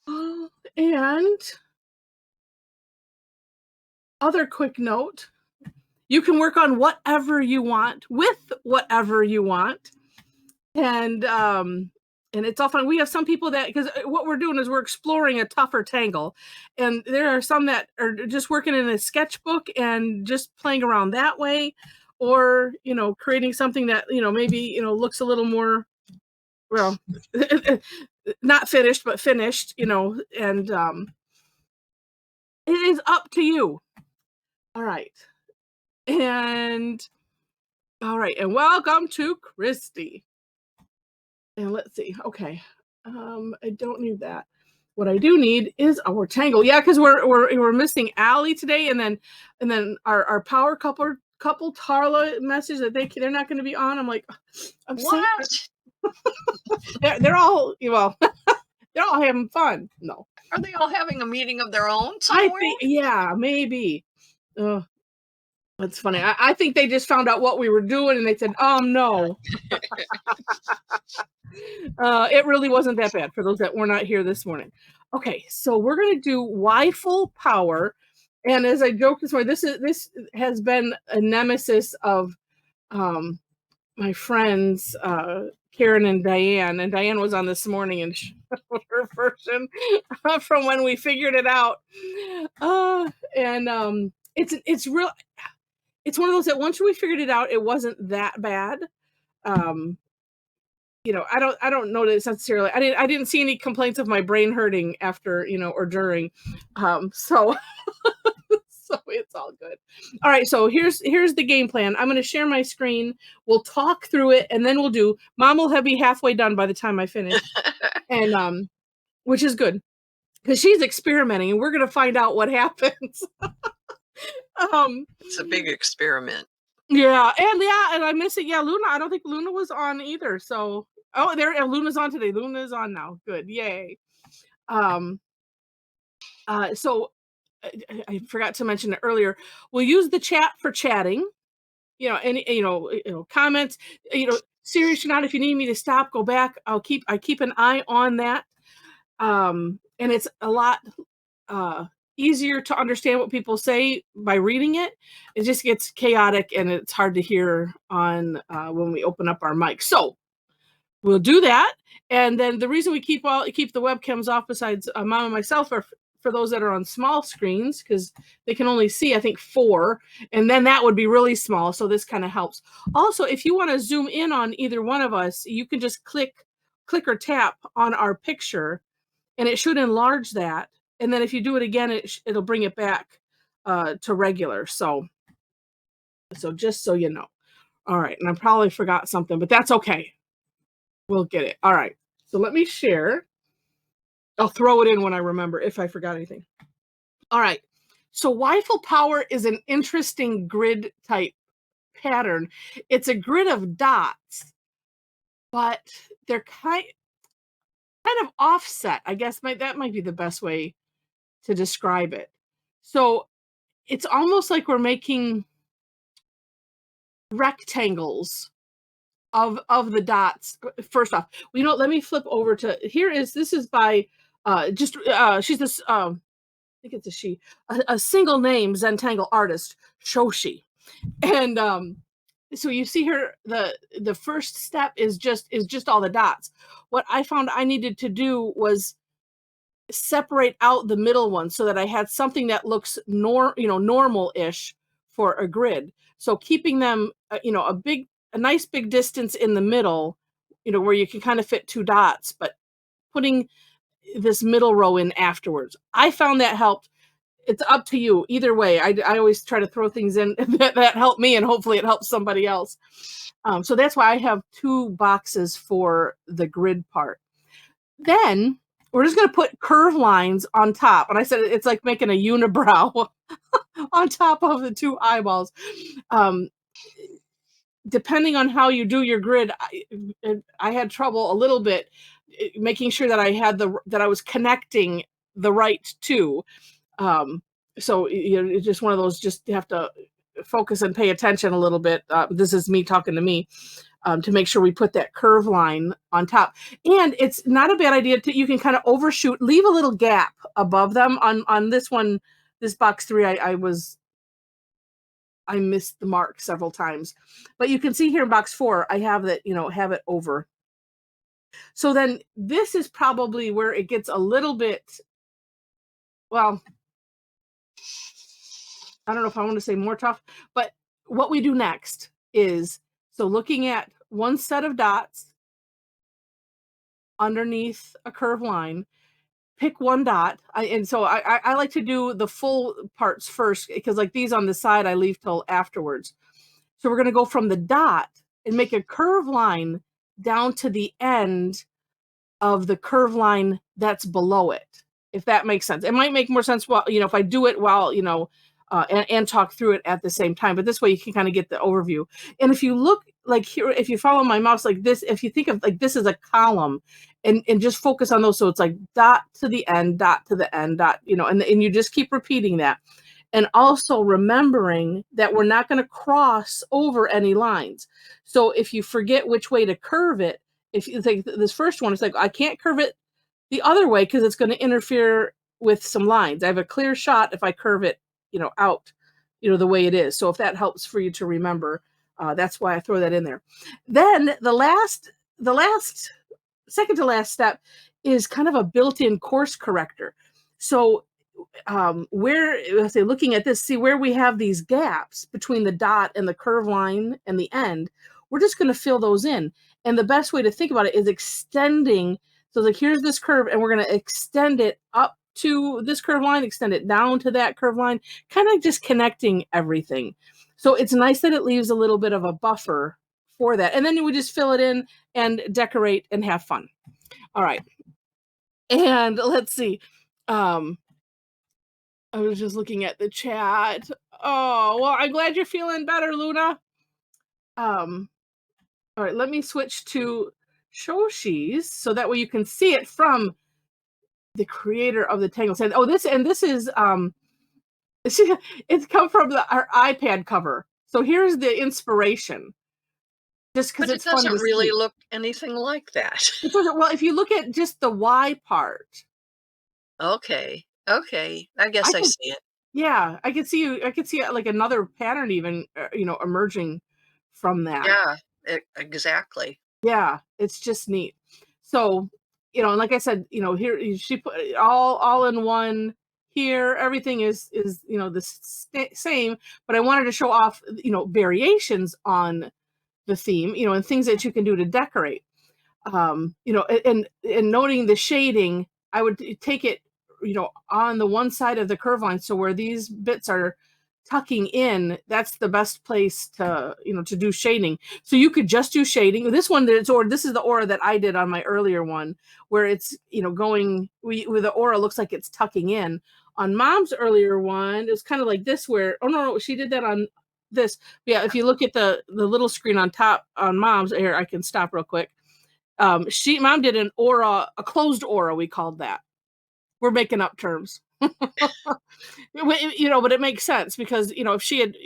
And other quick note, you can work on whatever you want with whatever you want. And it's all fun. We have some people that, because what we're doing is we're exploring a tougher tangle, and there are some that are just working in a sketchbook and just playing around that way, or creating something that maybe looks a little more, well, not finished but finished, and it is up to you. All right. And all right, and welcome to Christy. And let's see. Okay. I don't need that. What I do need is our tangle. Yeah, because we're missing Allie today, and then our power couple Tarla message that they're not going to be on. I'm like, I'm What? They're all they're all having fun. No, Are they all having a meeting of their own somewhere? I think, yeah, maybe. That's funny. I think they just found out what we were doing, and they said, no. It really wasn't that bad for those that were not here this morning. Okay, so we're going to do Y-Ful Power. And as I joked this morning, this has been a nemesis of my friends, Karen and Diane. And Diane was on this morning and showed her version from when we figured it out. It's real. It's one of those that once we figured it out, it wasn't that bad. I don't know that it's necessarily, I didn't see any complaints of my brain hurting after, or during. So it's all good. All right, so here's the game plan. I'm going to share my screen. We'll talk through it, and then we'll do. Mom will be halfway done by the time I finish, and which is good because she's experimenting, and we're going to find out what happens. It's a big experiment. Yeah, and I miss it. Yeah, Luna. I don't think Luna was on either. So, Luna's on today. Luna is on now. Good, yay. So I forgot to mention it earlier. We'll use the chat for chatting. Any comments. Serious or not, if you need me to stop, go back. I keep an eye on that. And it's a lot easier to understand what people say by reading it. It just gets chaotic and it's hard to hear on when we open up our mic. So we'll do that. And then the reason we keep the webcams off, besides Mom and myself, are for those that are on small screens, because they can only see, I think, 4, and then that would be really small. So this kind of helps. Also, if you want to zoom in on either one of us, you can just click or tap on our picture, and it should enlarge that. And then if you do it again, it'll bring it back to regular. So just so you know. All right, and I probably forgot something, but that's okay. We'll get it. All right, so let me share. I'll throw it in when I remember if I forgot anything. All right, so Y-Ful Power is an interesting grid type pattern. It's a grid of dots, but they're kind of offset. I guess that might be the best way to describe it. So it's almost like we're making rectangles of the dots. First off, let me flip over to this is by she's this I think it's a she, a single name Zentangle artist, Shoshi. And so you see here, the first step is just all the dots. What I found I needed to do was separate out the middle one so that I had something that looks normal-ish for a grid. So keeping them a nice big distance in the middle, where you can kind of fit 2 dots, but putting this middle row in afterwards. I found that helped. It's up to you either way. I always try to throw things in that help me, and hopefully it helps somebody else. So that's why I have 2 boxes for the grid part. Then we're just going to put curve lines on top. And I said it's like making a unibrow on top of the 2 eyeballs. Depending on how you do your grid, I had trouble a little bit making sure that I was connecting the right 2. So it's just one of those, just you have to focus and pay attention a little bit. This is me talking to me. to make sure we put that curve line on top. And it's not a bad idea you can kind of overshoot, leave a little gap above them. On this one, this box 3, I missed the mark several times, but you can see here in box 4, I have that, have it over. So then this is probably where it gets a little bit, well, I don't know if I want to say more tough, but what we do next is, so looking at one set of dots underneath a curved line, pick one dot. And so I like to do the full parts first, because like these on the side, I leave till afterwards. So we're going to go from the dot and make a curved line down to the end of the curved line that's below it, if that makes sense. It might make more sense if I do it while, and talk through it at the same time. But this way you can kind of get the overview. And if you look like here, if you follow my mouse like this, if you think of like this is a column, and just focus on those. So it's like dot to the end, dot to the end, dot, and you just keep repeating that. And also remembering that we're not going to cross over any lines. So if you forget which way to curve it, if you think this first one, it's like, I can't curve it the other way because it's going to interfere with some lines. I have a clear shot if I curve it, out, the way it is. So if that helps for you to remember, that's why I throw that in there. Then the last second to last step is kind of a built-in course corrector. So looking at this, see where we have these gaps between the dot and the curve line and the end, we're just going to fill those in. And the best way to think about it is extending. So like here's this curve, and we're going to extend it up to this curve line, extend it down to that curve line, kind of just connecting everything. So it's nice that it leaves a little bit of a buffer for that. And then you would just fill it in and decorate and have fun. All right. And let's see. I was just looking at the chat. Oh, well, I'm glad you're feeling better, Luna. All right, let me switch to Shoshi's so that way you can see it from the creator of the Tangle. Oh, this is it's come from our iPad cover. So here's the inspiration. Just because it's fun to see. It doesn't really look anything like that. It doesn't. Well, if you look at just the Y part. Okay. I guess I see it. Yeah, I could see like another pattern even, emerging from that. Yeah, exactly. Yeah, it's just neat. So, and like I said, here she put it all in one. Here, everything is the same, but I wanted to show off, variations on the theme, and things that you can do to decorate. And noting the shading, I would take it, on the one side of the curve line. So where these bits are tucking in, that's the best place to, to do shading. So you could just do shading. This one, this is the aura that I did on my earlier one, where it's, going where the aura looks like it's tucking in. On Mom's earlier one, it was kind of like this where, oh no, she did that on this. Yeah, if you look at the little screen on top on Mom's, here, I can stop real quick. Mom did an aura, a closed aura, we called that. We're making up terms. But it makes sense because, if she had,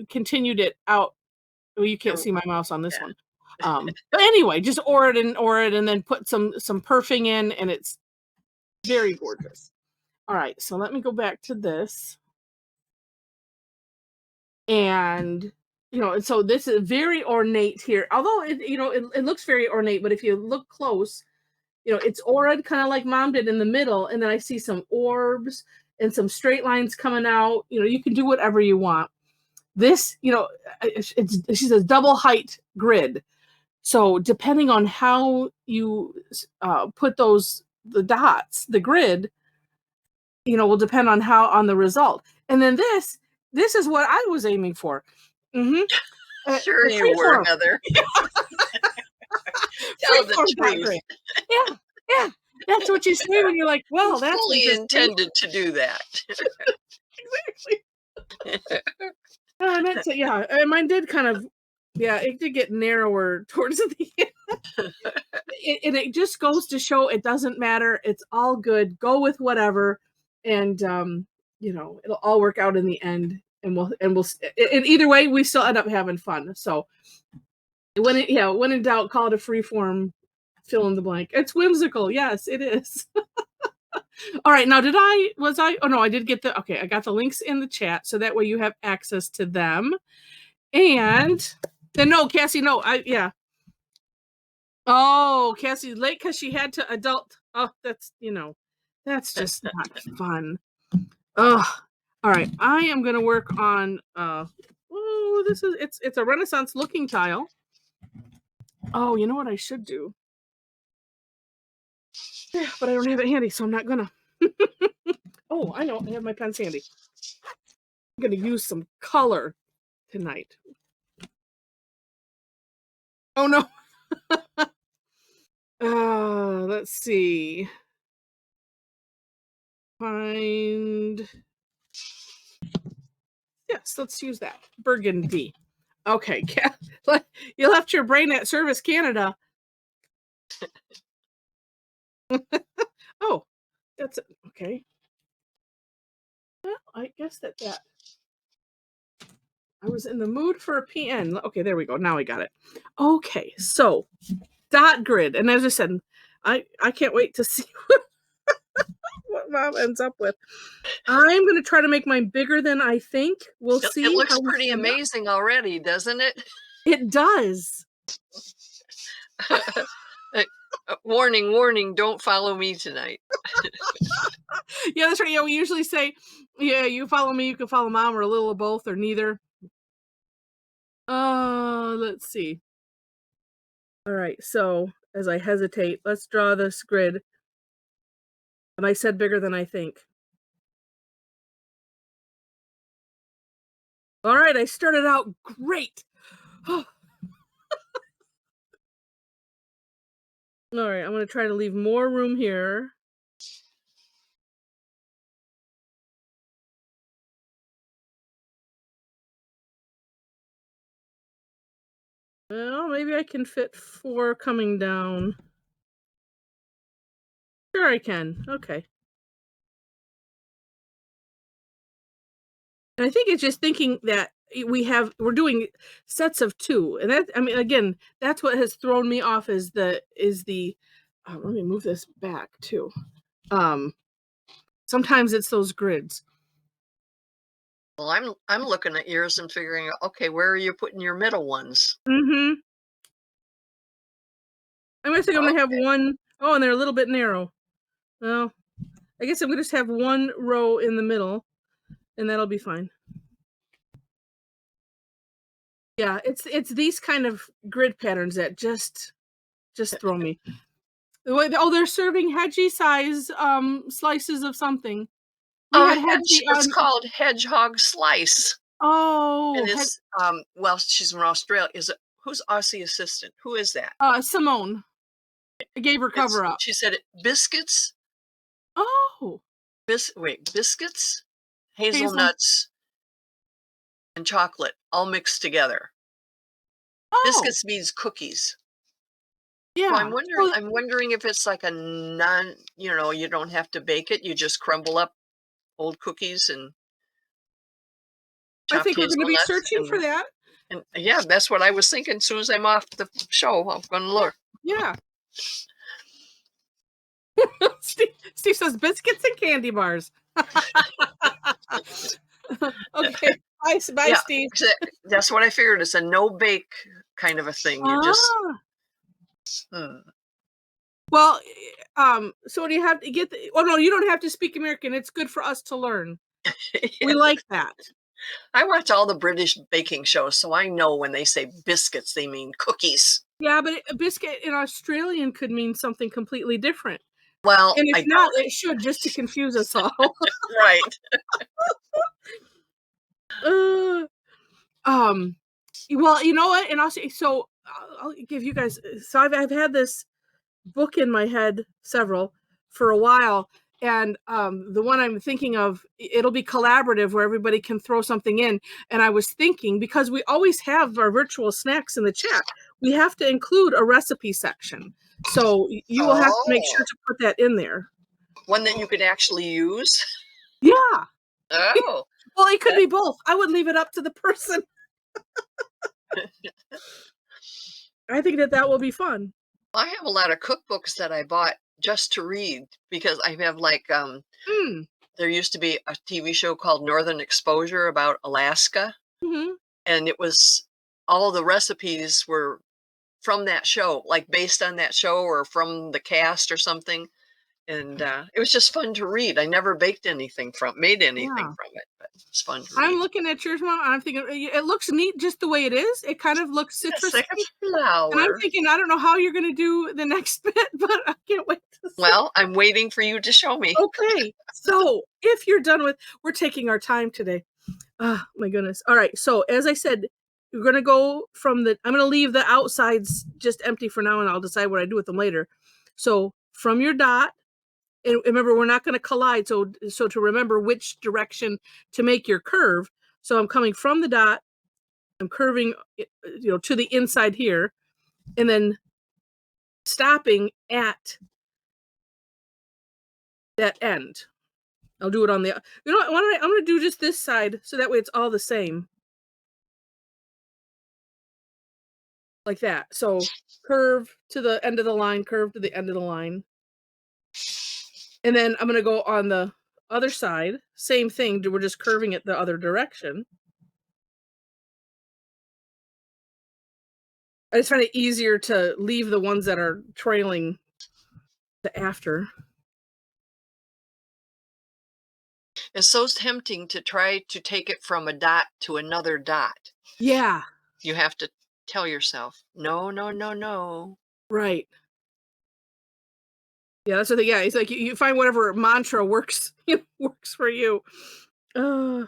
continued it out, well, you can't see my mouse on this one. But anyway, just aura it and then put some perfing in, and it's very gorgeous. All right, so let me go back to this. And, so this is very ornate here. Although it looks very ornate, but if you look close, it's aura kind of like Mom did in the middle, and then I see some orbs and some straight lines coming out. You can do whatever you want. This, she says double height grid. So depending on how you put the dots, the grid, will depend on the result. And then this is what I was aiming for. Sure you were, Heather. Tell the truth. Yeah. That's what you say when you're like, well, that's fully intended to do that. Exactly. And mine did kind of, it did get narrower towards the end. And it just goes to show it doesn't matter. It's all good. Go with whatever, and it'll all work out in the end. And we'll either way, we still end up having fun. So When in doubt, call it a freeform fill in the blank. It's whimsical. Yes, it is. All right. Now, oh no, I did get okay, I got the links in the chat so that way you have access to them. And then no, Cassie, no, yeah. Oh, Cassie's late because she had to adult. Oh, that's just not fun. Ugh. All right, I am gonna work on it's a Renaissance looking tile. Oh, you know what I should do? Yeah, but I don't have it handy, so I'm not gonna. Oh, I know, I have my pens handy. I'm gonna use some color tonight. Oh no. Let's see. Find. Yes, let's use that. Burgundy. Okay, you left your brain at Service Canada. Oh, that's it. Okay. Well, I guess that I was in the mood for a PN. Okay, there we go. Now I got it. Okay, so dot grid, and as I said, I can't wait to see what Mom ends up with. I'm going to try to make mine bigger than I think. We'll see. It looks pretty amazing already, doesn't it? It does. Warning, warning, don't follow me tonight. Yeah, that's right. Yeah, we usually say, yeah, you follow me, you can follow Mom, or a little of both, or neither. Let's see. All right, so as I hesitate, let's draw this grid. And I said bigger than I think. All right, I started out great. All right, I'm going to try to leave more room here. Well, maybe I can fit 4 coming down. Sure I can. Okay. And I think it's just thinking that we're doing sets of 2. And that, I mean, again, that's what has thrown me off is the let me move this back too. Sometimes it's those grids. Well, I'm looking at yours and figuring out, okay, where are you putting your middle ones? Mm-hmm. I'm going to have one. Oh, and they're a little bit narrow. Well, I guess I'm going to just have one row in the middle, and that'll be fine. Yeah, it's these kind of grid patterns that just throw me. Oh, they're serving hedgy size slices of something. It's called hedgehog slice. Oh, and it's well, she's from Australia. Who's Aussie assistant? Who is that? Simone. I gave her cover up. She said biscuits. Oh. Biscuits, hazelnuts, and chocolate all mixed together. Oh. Biscuits means cookies. Yeah. So I'm wondering if it's like a you don't have to bake it. You just crumble up old cookies and I think we're going to be searching for that. And yeah, that's what I was thinking. As soon as I'm off the show, I'm going to look. Yeah. Steve says biscuits and candy bars. Okay. Bye, yeah, Steve. That's what I figured. It's a no bake kind of a thing. You just. Well, so do you have to get? Oh no, you don't have to speak American. It's good for us to learn. Yeah. We like that. I watch all the British baking shows, so I know when they say biscuits, they mean cookies. Yeah, but a biscuit in Australian could mean something completely different. Well, and if not, it should, just to confuse us all. Right. Well, you know what? And I'll give you guys. So I've had this book in my head, several, for a while. And the one I'm thinking of, it'll be collaborative where everybody can throw something in. And I was thinking, because we always have our virtual snacks in the chat, we have to include a recipe section. So you will have to make sure to put that in there. One that you could actually use? Yeah. Oh. Well, it could be both. I would leave it up to the person. I think that will be fun. I have a lot of cookbooks that I bought just to read because I have like Mm. there used to be a TV show called Northern Exposure about Alaska, Mhm. and it was all the recipes were from that show, like based on that show or from the cast or something. And it was just fun to read. I never made anything Yeah. from it, but it's fun to I'm read. looking at yours, Mom, I'm thinking, it looks neat just the way it is. It kind of looks It's like a citrusy, and I'm flower. thinking, I don't know how you're gonna do the next bit, but I can't wait to see. Well, I'm waiting for you to show me. Okay, so if you're done with we're taking our time today. Ah, my goodness. Alright, so as I said, you're gonna go from the I'm gonna leave the outsides just empty for now, and I'll decide what I do with them later. So, from your dot, and remember, we're not gonna collide, so to remember which direction to make your curve, so I'm coming from the dot, I'm curving, to the inside here, and then stopping at that end. I'll do it on the you know what? Why don't I'm gonna do just this side, so that way it's all the same, like that. So, curve to the end of the line, curve to the end of the line, and then I'm gonna go on the other side, same thing, we're just curving it the other direction. I just find it easier to leave the ones that are trailing to after. It's so tempting to try to take it from a dot to another dot. Yeah, You have to tell yourself, no, no, no, no. right. Yeah, that's the thing, yeah, it's like you find whatever mantra works works for you. Uh,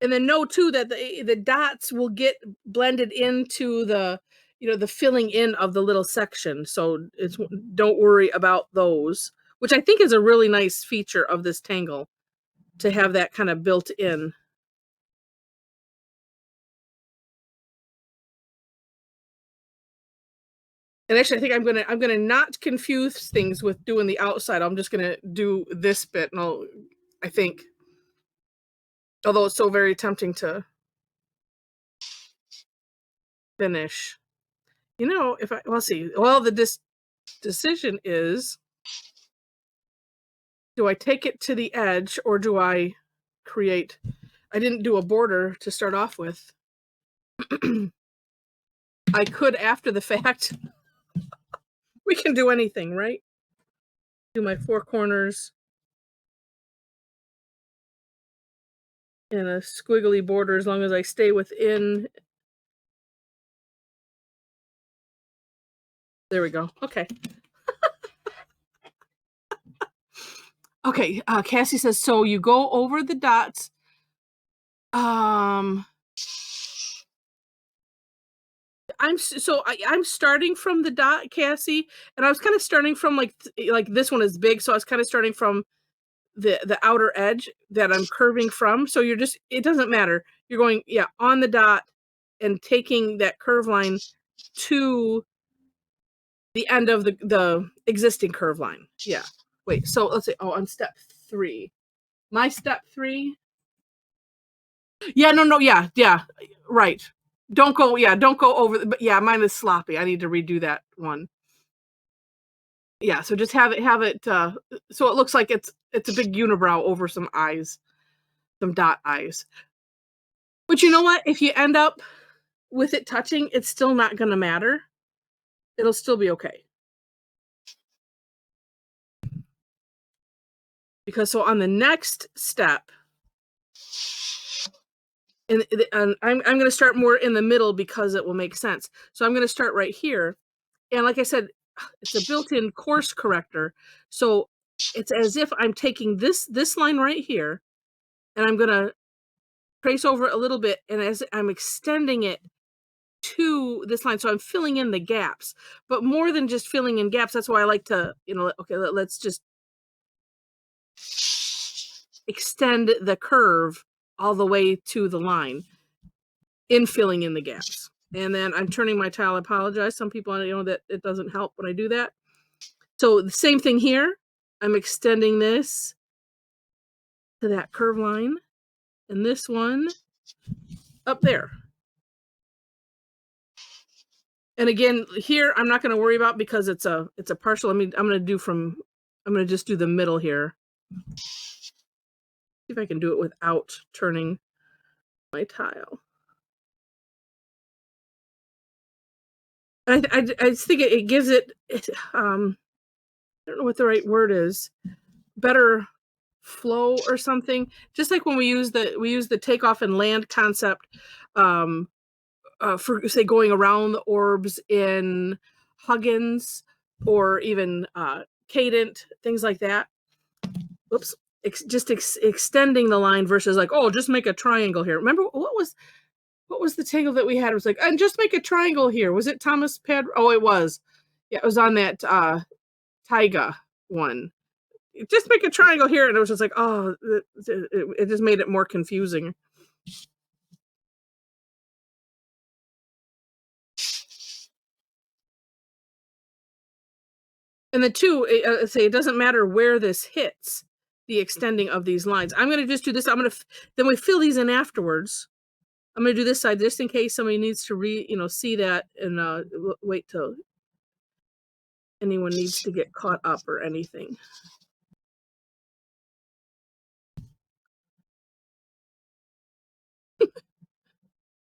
and then know too that the dots will get blended into the filling in of the little section, so it's don't worry about those, which I think is a really nice feature of this tangle, to have that kinda built in. And actually, I think I'm gonna not confuse things with doing the outside. I'm just gonna do this bit, and I think, although it's so very tempting to finish. If I let's see. Well, the decision is, do I take it to the edge or do I create? I didn't do a border to start off with. I could after the fact. We can do anything, right? Do my four corners and a squiggly border as long as I stay within. There we go. Okay. Okay. Cassie says, so you go over the dots. Um, I'm starting from the dot, Cassie, and I was kind of starting from like this one is big, so I was kind of starting from the outer edge that I'm curving from. So it doesn't matter. You're going, yeah, on the dot and taking that curve line to the end of the existing curve line. Yeah. Wait, so let's see. Oh, on step 3. My step 3. Yeah, no, no, yeah, yeah. Right. Don't go over but yeah, mine is sloppy. I need to redo that one. Yeah, so just have it so it looks like it's a big unibrow over some eyes, some dot eyes. But you know what? If you end up with it touching, it's still not gonna matter. It'll still be okay. Because so on the next step, and I'm gonna start more in the middle because it will make sense. So I'm gonna start right here, and like I said, it's a built-in course corrector. So it's as if I'm taking this line right here, and I'm gonna trace over it a little bit, and as I'm extending it to this line, so I'm filling in the gaps. But more than just filling in gaps, that's why I like to, okay, let's just extend the curve all the way to the line in filling in the gaps. And then I'm turning my tile. I apologize. Some people, that it doesn't help when I do that. So the same thing here. I'm extending this to that curve line, and this one up there. And again, here I'm not going to worry about because it's a partial. I'm going to just do the middle here. See if I can do it without turning my tile. I think it gives it, I don't know what the right word is, better flow or something. Just like when we use the takeoff and land concept, for say going around the orbs in Huggins or even Cadent, things like that. Oops. Extending the line versus like, oh, just make a triangle here. Remember what was the tangle that we had? It was like, and just make a triangle here. Was it Thomas Pad? Oh, it was. Yeah, it was on that Taiga one. Just make a triangle here, and it was just like, oh, it just made it more confusing. And the two, say it doesn't matter where this hits the extending of these lines. I'm going to just do this. Then we fill these in afterwards. I'm going to do this side just in case somebody needs to see that and wait till anyone needs to get caught up or anything.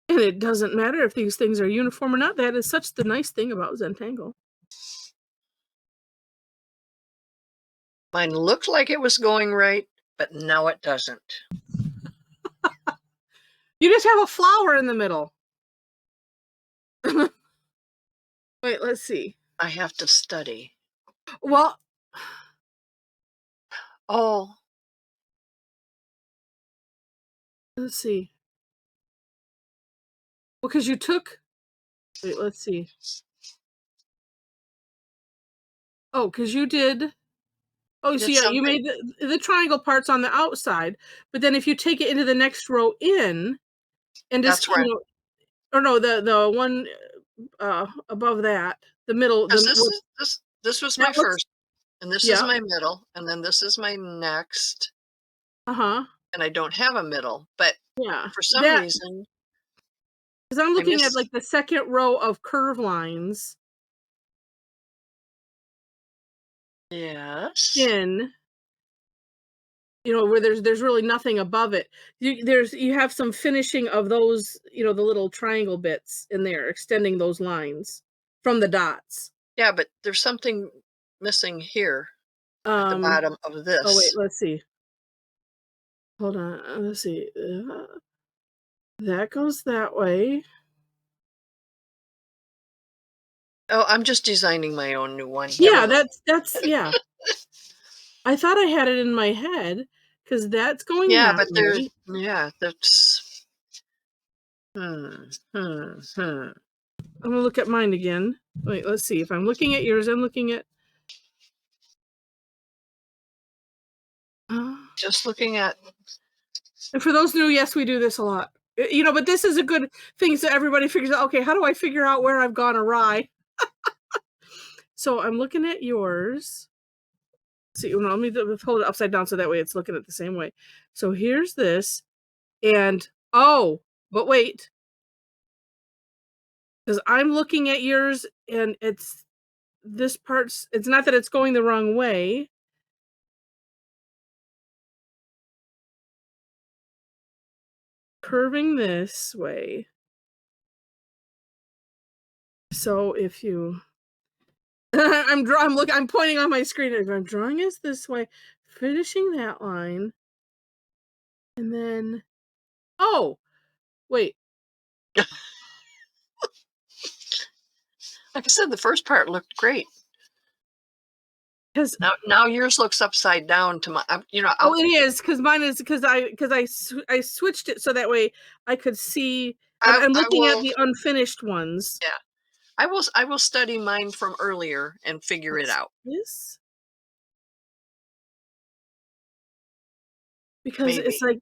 And it doesn't matter if these things are uniform or not. That is such the nice thing about Zentangle. Mine looked like it was going right, but now it doesn't. You just have a flower in the middle. Wait, let's see. I have to study. Well, Oh, let's see. Well, because you took. Wait, let's see. Oh, because you did. Oh, so did yeah, you something. made the triangle parts on the outside, but then if you take it into the next row in, and just That's where, or no, the one above that, the middle, because this was my that looks, first, and this is yeah, my middle, and then this is my next, uh-huh, and I don't have a middle, but yeah, for some that, reason because I'm I looking at miss. like the second row of curve lines Yes. in, where there's really nothing above it. You have some finishing of those, the little triangle bits in there, extending those lines from the dots. Yeah, but there's something missing here at the Um, bottom of oh wait, this. let's see. Hold on, let's see. That goes that way. Oh, I'm just designing my own new one. Never Yeah, mind. yeah. I thought I had it in my head because that's going Yeah, that but there's, way. yeah, that's, hmm, hmm, hmm. I'm gonna look at mine again. Wait, let's see. If I'm looking at yours, I'm looking at. Uh, Just looking at, and for those new, yes, we do this a lot. But this is a good thing so everybody figures out. Okay, how do I figure out where I've gone awry? So I'm looking at yours. See, let me hold it upside down so that way it's looking at the same way. So here's this, and oh, but wait, because I'm looking at yours, and this part's. It's not that it's going the wrong way. Curving this way. So if you, I'm pointing on my screen. If I'm drawing it this way, finishing that line, and then, oh, wait, like I said, the first part looked great. because Now yours looks upside down to my, oh, it is because mine is because I switched it so that way I could see. I'm I looking at will, the unfinished ones. yeah, I will study mine from earlier and figure it What's out. this? Because it's Maybe. like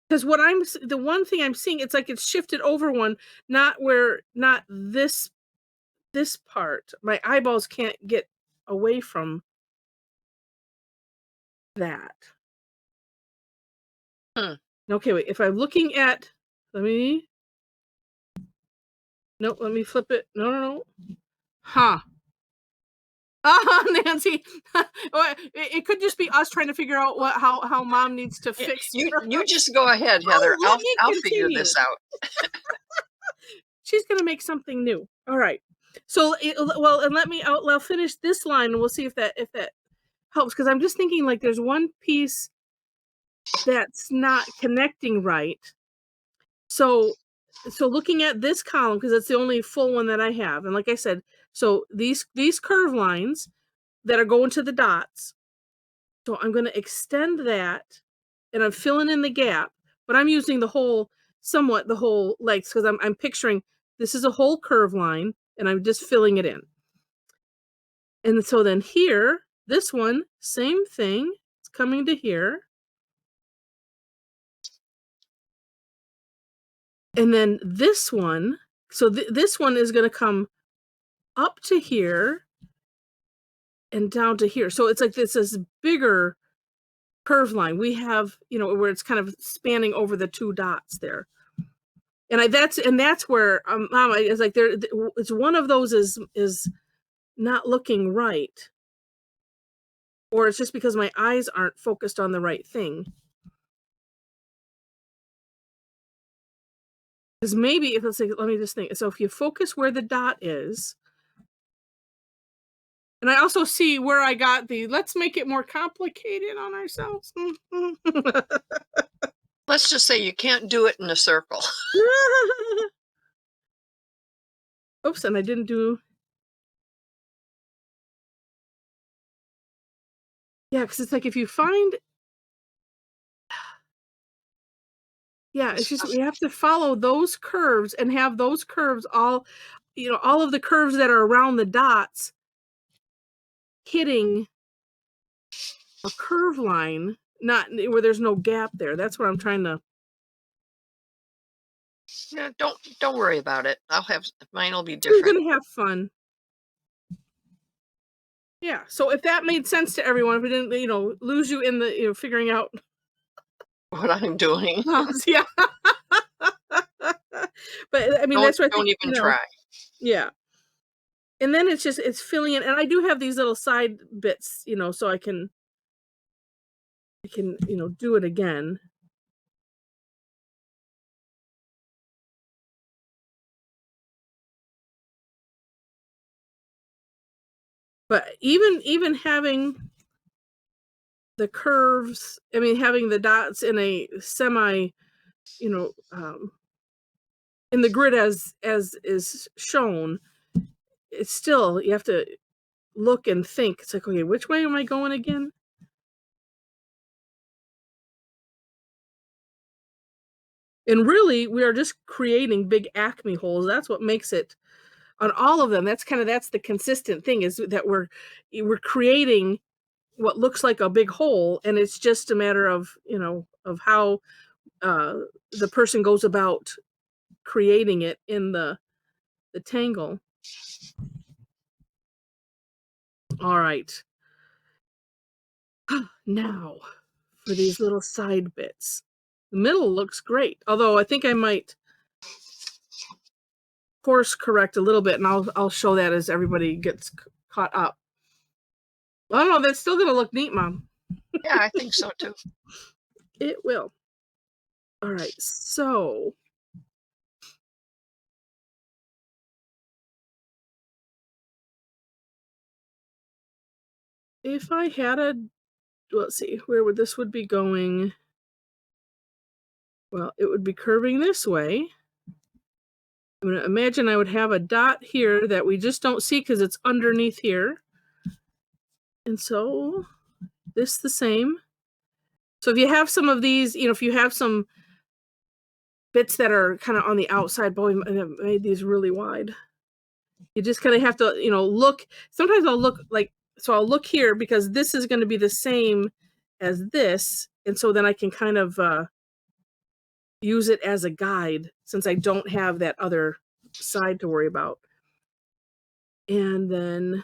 because the one thing I'm seeing, it's like it's shifted over one, not this part. My eyeballs can't get away from that. Hmm. Okay, wait. If I'm looking at, let me. Nope, let me flip it. No, no, no. Huh. Nancy. It could just be us trying to figure out how mom needs to Yeah, fix you her. just go ahead, Oh, Heather. let me I'll figure continue. this out. She's gonna make something new. All right. So, well, and I'll finish this line, and we'll see if that helps. Because I'm just thinking, like, there's one piece that's not connecting right. So, looking at this column, because it's the only full one that I have, and like I said, so these curve lines that are going to the dots. So I'm going to extend that, and I'm filling in the gap, but I'm using somewhat the whole length, because I'm picturing this is a whole curve line, and I'm just filling it in. And so then here, this one, same thing. It's coming to here. And then this one, so this one is going to come up to here and down to here. So it's like this bigger curve line. We have, where it's kind of spanning over the two dots there. And that's where mom is like, it's one of those is not looking right, or it's just because my eyes aren't focused on the right thing. Because maybe if let's say, let me just think. So if you focus where the dot is, and I also see where I got let's make it more complicated on ourselves. Let's just say you can't do it in a circle. Oops, and I didn't do. Yeah, because it's like if you find. Yeah, it's just we have to follow those curves and have those curves all of the curves that are around the dots hitting a curve line, not where there's no gap there. That's what I'm trying to. Yeah, don't worry about it. Mine will be We're different. gonna have fun. Yeah. So if that made sense to everyone, if we didn't, lose you in the, figuring out. What I'm doing. Yeah. But I mean, that's what I Don't think. even try. Yeah. And then it's filling in, and I do have these little side bits, so I can do it again. But even having the curves, I mean, having the dots in a semi, you know, um, in the grid as is shown, it's still, you have to look and think. It's like, okay, which way am I going again? And really, we are just creating big acme holes. That's what makes it on all of them. That's the consistent thing, is that we're creating what looks like a big hole, and it's just a matter of of how the person goes about creating it in the tangle. All right. Now for these little side bits. The middle looks great, although I think I might course correct a little bit, and I'll show that as everybody gets caught up. Oh no, that's still gonna look neat, Mom. Yeah, I think so too. It will. All right, so if I had let's see, where would this be going? Well, it would be curving this way. I'm gonna imagine I would have a dot here that we just don't see because it's underneath here. And so this the same. So if you have some of these, if you have some bits that are kind of on the outside, boy, I made these really wide. You just kind of have to, look. Sometimes I'll look so I'll look here because this is going to be the same as this. And so then I can kind of use it as a guide since I don't have that other side to worry about. And then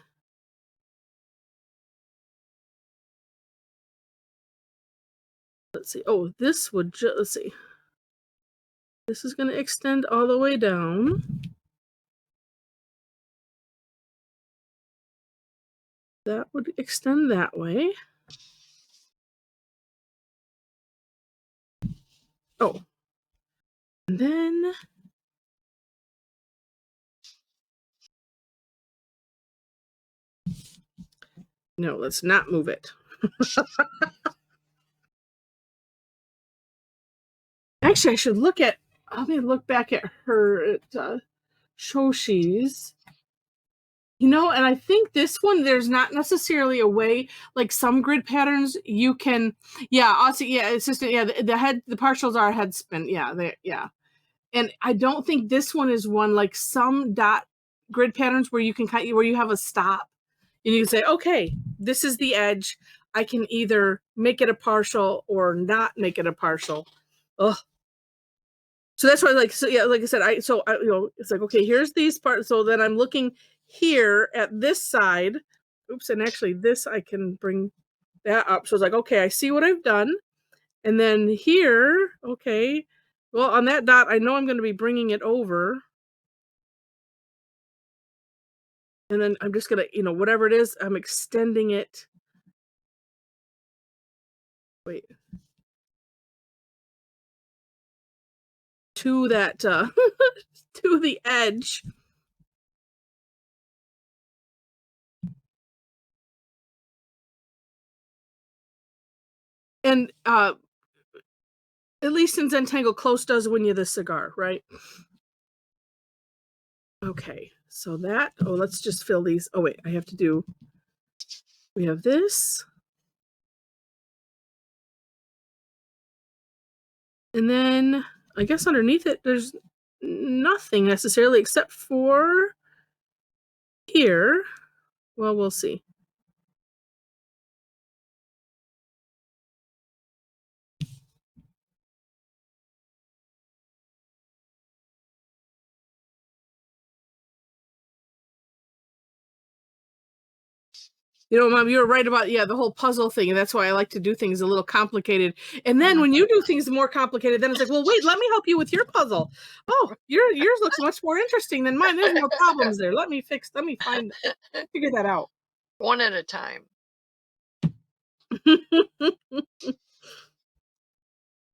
let's see. Oh, this let's see. This is going to extend all the way down. That would extend that way. Oh, and then no, let's not move it. Actually, I should look at. Let me look back at her at Shoshi's. And I think this one, there's not necessarily a way, like some grid patterns, you can, yeah, also, yeah, it's just, yeah, the partials are head spin, yeah, yeah. And I don't think this one is one like some dot grid patterns where you can where you have a stop and you can say, okay, this is the edge. I can either make it a partial or not make it a partial. Ugh. So that's why, like, so yeah, like I said, it's like, okay, here's these parts. So then I'm looking here at this side. Oops, and actually this I can bring that up. So it's like, okay, I see what I've done. And then here, okay, well, on that dot, I know I'm going to be bringing it over. And then I'm just going to, whatever it is, I'm extending it. Wait. To that, to the edge. And at least in Zentangle, close does win you the cigar, right? Okay, so let's just fill these. Oh, wait, we have this. And then I guess underneath it, there's nothing necessarily except for here. Well, we'll see. Mom, you were right about, the whole puzzle thing. And that's why I like to do things a little complicated. And then when you do things more complicated, then it's like, well, wait, let me help you with your puzzle. Oh, yours looks much more interesting than mine. There's more problems there. Let me figure that out. One at a time.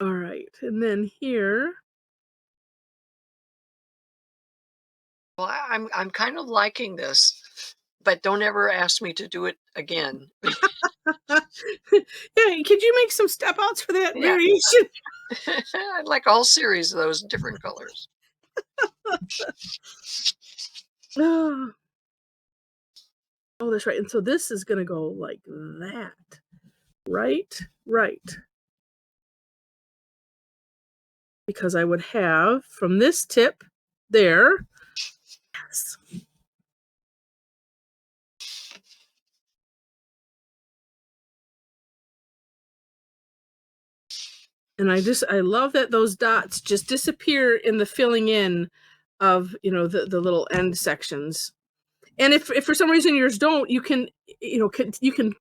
All right. And then here. Well, I'm kind of liking this, but don't ever ask me to do it again. Yeah, could you make some step outs for that Yeah. variation? I'd like all series of those different colors. Oh, that's right. And so this is going to go like that. Right. Because I would have from this tip there. Yes. And I love that those dots just disappear in the filling in of, the little end sections. And if for some reason yours don't, you can, you can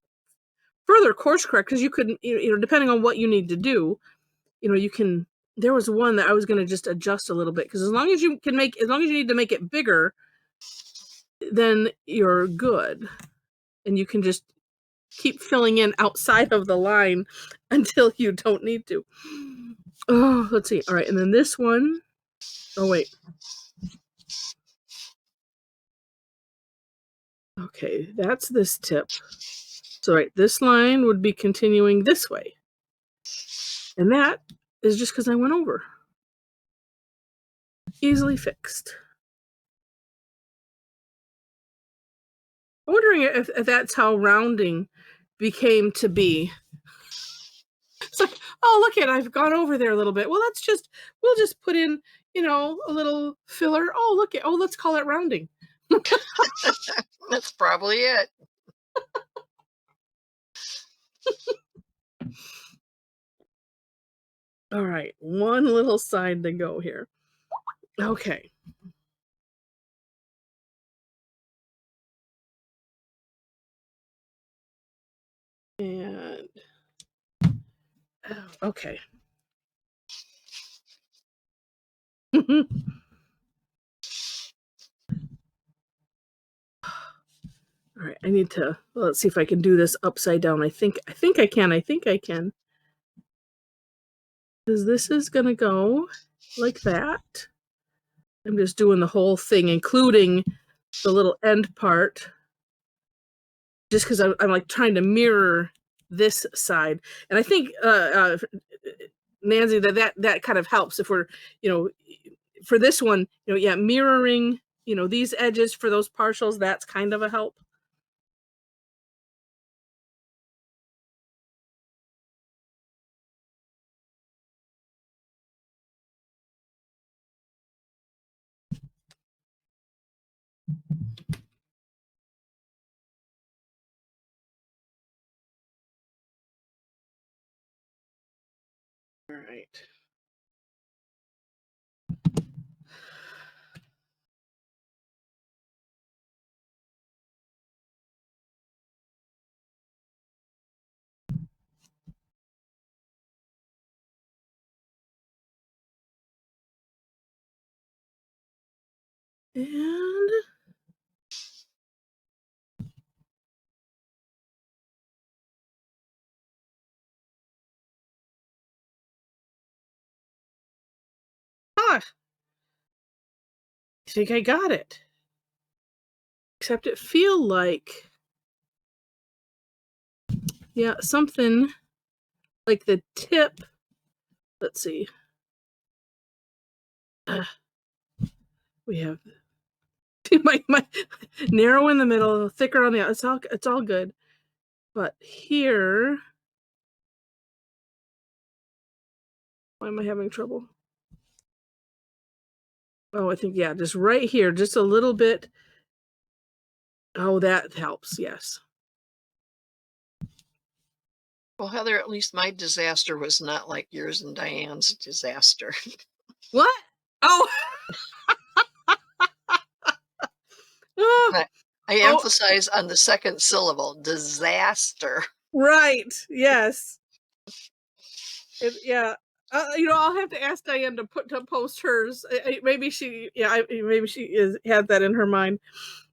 further course correct, because you could, depending on what you need to do, you can. There was one that I was going to just adjust a little bit, because as long as you need to make it bigger, then you're good, and you can just keep filling in outside of the line until you don't need to. Oh, let's see. All right, and then this one. Oh, wait. Okay, that's this tip. So, right, this line would be continuing this way. And that is just because I went over. Easily fixed. I'm wondering if that's how rounding became to be. It's like, oh, look it, I've gone over there a little bit. Well, we'll just put in, a little filler. Oh, look it. Oh, let's call it rounding. That's probably it. All right, one little side to go here. Okay. And okay. All right, I need to, let's see if I can do this upside down. I think I can. Because this is going to go like that. I'm just doing the whole thing, including the little end part. Just because I'm like trying to mirror this side. And I think, Nancy, that kind of helps if we're, for this one, yeah, mirroring, these edges for those partials, that's kind of a help. All right. And I think I got it. Except it feel like, yeah, something like the tip. Let's see. We have my narrow in the middle, thicker on the outside. It's all good. But here, why am I having trouble? Oh, I think, yeah, just right here, just a little bit. Oh, that helps, yes. Well, Heather, at least my disaster was not like yours and Diane's disaster. What? Oh. I emphasize on the second syllable, disaster. Right, yes. Yeah. I'll have to ask Diane to post hers. Maybe she, maybe she had that in her mind.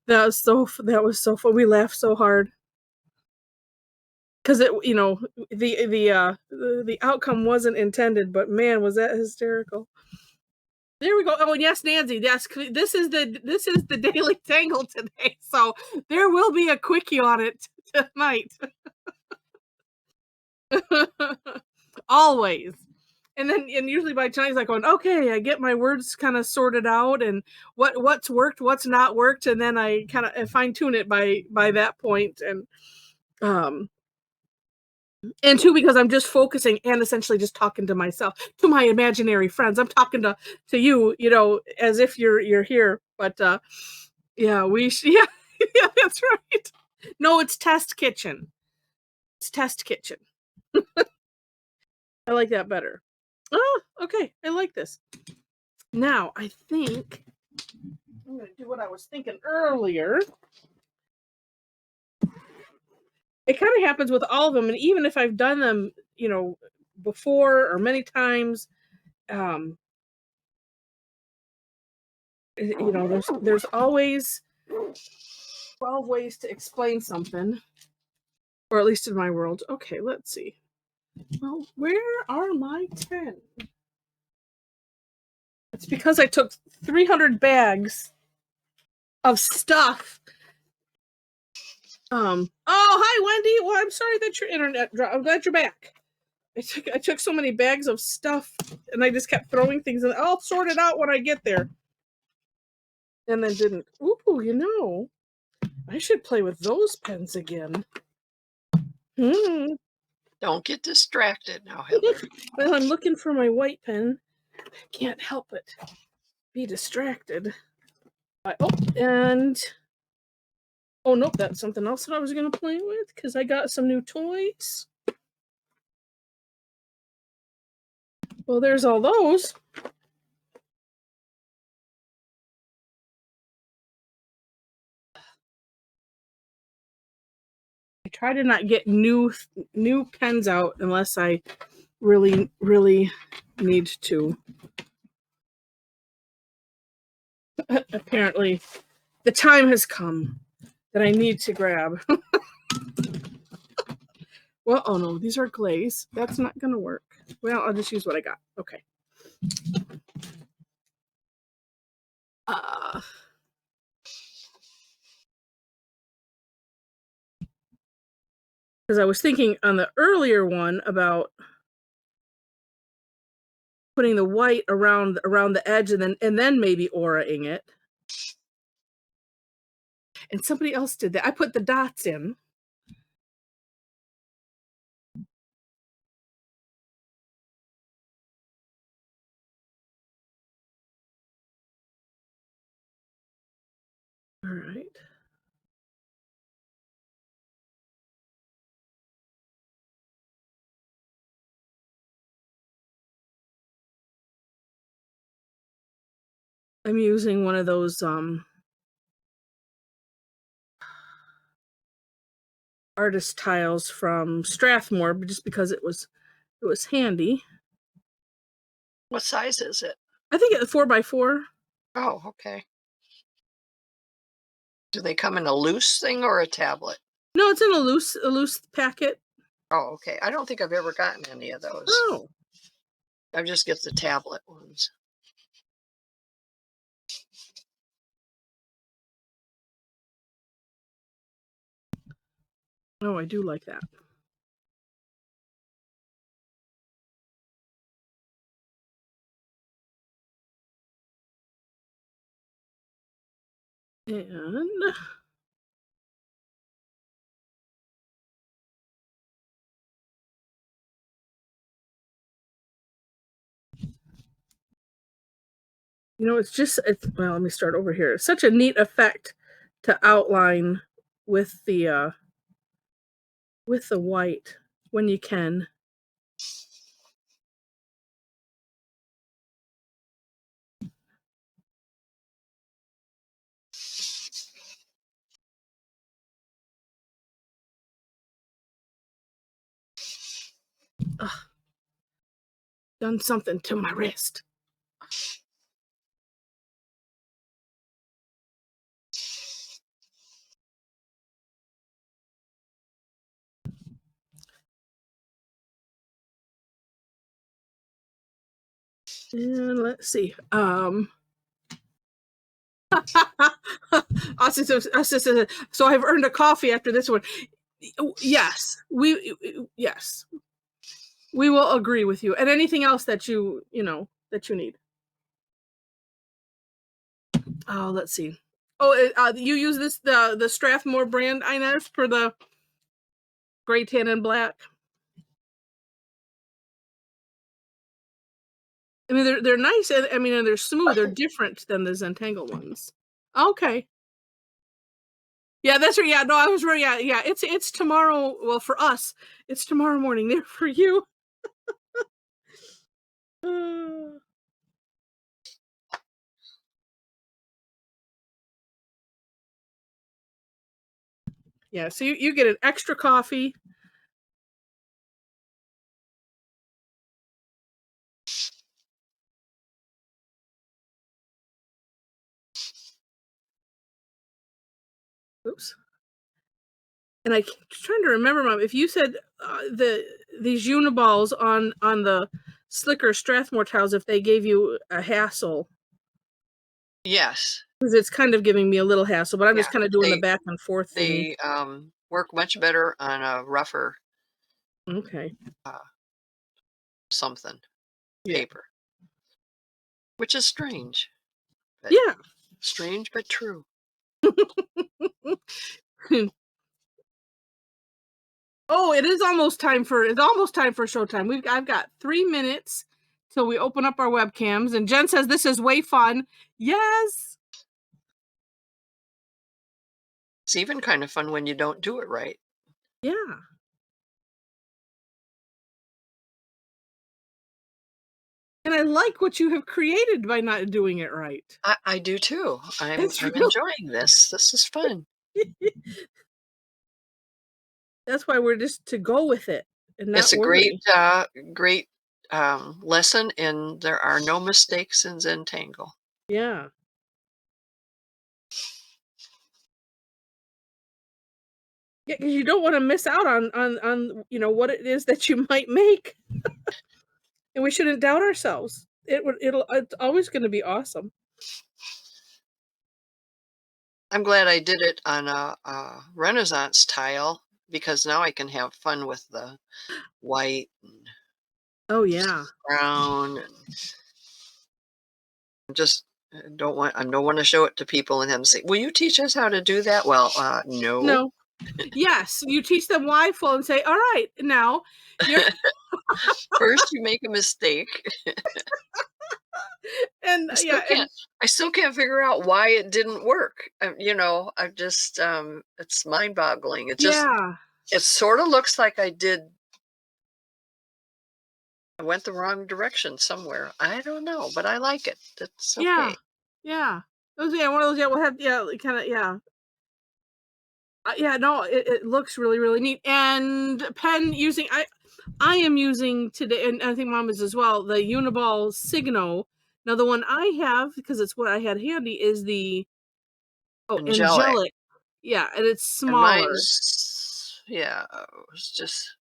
That was so fun. We laughed so hard because the outcome wasn't intended, but man, was that hysterical. There we go. Oh, and yes, Nancy. Yes, this is the daily tangle today, so there will be a quickie on it tonight. Always. And usually by Chinese, like going, okay, I get my words kind of sorted out and what's worked, what's not worked, and then I kind of fine tune it by that point. And two, because I'm just focusing and essentially just talking to myself, to my imaginary friends. I'm talking to you, as if you're here. But yeah, yeah, that's right. No, it's test kitchen. It's test kitchen. I like that better. Oh, okay. I like this. Now, I think I'm going to do what I was thinking earlier. It kind of happens with all of them. And even if I've done them, before or many times, there's always 12 ways to explain something, or at least in my world. Okay, let's see. Well, where are my 10? It's because I took 300 bags of stuff. Oh, hi, Wendy. Well, I'm sorry that your internet dropped. I'm glad you're back. I took so many bags of stuff, and I just kept throwing things, and I'll sort it out when I get there. And then didn't. Ooh, I should play with those pens again. Don't get distracted now, Heather. Well, I'm looking for my white pen. I can't help it. Be distracted. Oh, nope, that's something else that I was going to play with because I got some new toys. Well, there's all those. I try to not get new pens out unless I really, really need to. Apparently, the time has come that I need to grab. Well, oh no, these are glaze. That's not going to work. Well, I'll just use what I got. Okay. Because I was thinking on the earlier one about putting the white around the edge and then maybe auraing it. And somebody else did that. I put the dots in. All right. I'm using one of those artist tiles from Strathmore, but just because it was handy. What size is it? I think it's 4x4. Oh, okay. Do they come in a loose thing or a tablet? No, it's in a loose packet. Oh, okay. I don't think I've ever gotten any of those. Oh. I just get the tablet ones. Oh, I do like that. And well, let me start over here. It's such a neat effect to outline with the white when you can. Ugh. Done something to my wrist. And let's see. So I've earned a coffee after this one. Yes, yes, we will agree with you. And anything else that you need. Oh, let's see. Oh, you use the Strathmore brand, Inez, for the gray, tan, and black. I mean, they're nice, and I mean, and they're smooth. They're different than the Zentangle ones. Okay. Yeah, that's right. Yeah, no, I was right. Yeah. It's tomorrow. Well, for us, it's tomorrow morning. There for you. Yeah, so you get an extra coffee. Oops. And I'm trying to remember, Mom, if you said these uniballs on the slicker Strathmore tiles, if they gave you a hassle. Yes. Because it's kind of giving me a little hassle, but I'm just kind of doing the back and forth thing. They work much better on a rougher Okay. something paper, which is strange. But yeah. Strange but true. Oh, it's almost time for showtime. I've got 3 minutes till we open up our webcams, and Jen says this is way fun. Yes. It's even kind of fun when you don't do it right. Yeah. And I like what you have created by not doing it right. I do too. I'm Really enjoying this. This is fun. That's why we're just to go with it and not It's a worry. great lesson, and there are no mistakes in Zentangle. Yeah. Yeah, because you don't wanna miss out on, what it is that you might make, and we shouldn't doubt ourselves. It's always gonna be awesome. I'm glad I did it on a Renaissance tile because now I can have fun with the white and Oh, yeah. brown and just I don't want to show it to people and have them say, "Will you teach us how to do that?" Well, no. No. Yes, you teach them Y-Ful and say, "Alright, now you're" First, you make a mistake. and, yeah, and I still can't figure out why it didn't work. I just it's mind-boggling. yeah, It sort of looks like I went the wrong direction somewhere. I don't know, but I like it. It's yeah, okay. yeah. Those yeah, one of those, yeah, we'll have yeah, kinda yeah. Yeah, no, it looks really, really neat, and pen using I am using today, and I think mom is as well, the Uniball Signo. Now the one I have, because it's what I had handy, is the Angelic. Angelic. Yeah, and it's And smaller. mine's yeah, it's just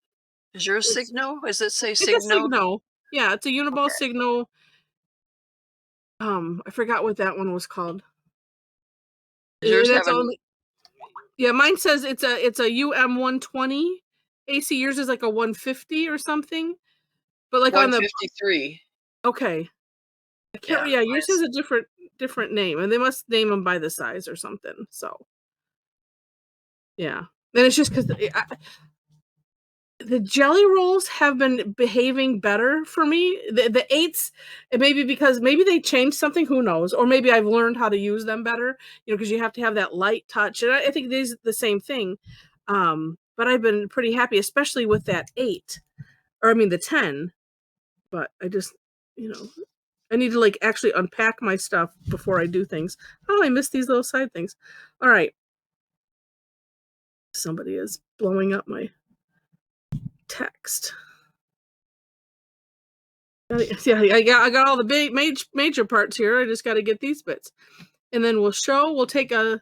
is yours It's Signo? Does it say it's a Signo? Signo. Yeah, it's a Uniball Okay. Signo. I forgot what that one was called. Does yours have That's an only yeah, mine says it's a UM120 AC. Yours is like a 150 or something, but like on the 153? okay. I can't Yeah, yeah, yours has mine's a different name, and they must name them by the size or something, so, yeah. And it's just 'cause the jelly rolls have been behaving better for me. The 8s, it may be because maybe they changed something, who knows? Or maybe I've learned how to use them better, because you have to have that light touch, and I think these the same thing, but I've been pretty happy, especially with that 8, or I mean the 10, but I just, you know I need to, like, actually unpack my stuff before I do things. Oh, I missed these little side things. Alright. Somebody is blowing up my text. Yeah, I got all the big major parts here. I just gotta get these bits. And then we'll take a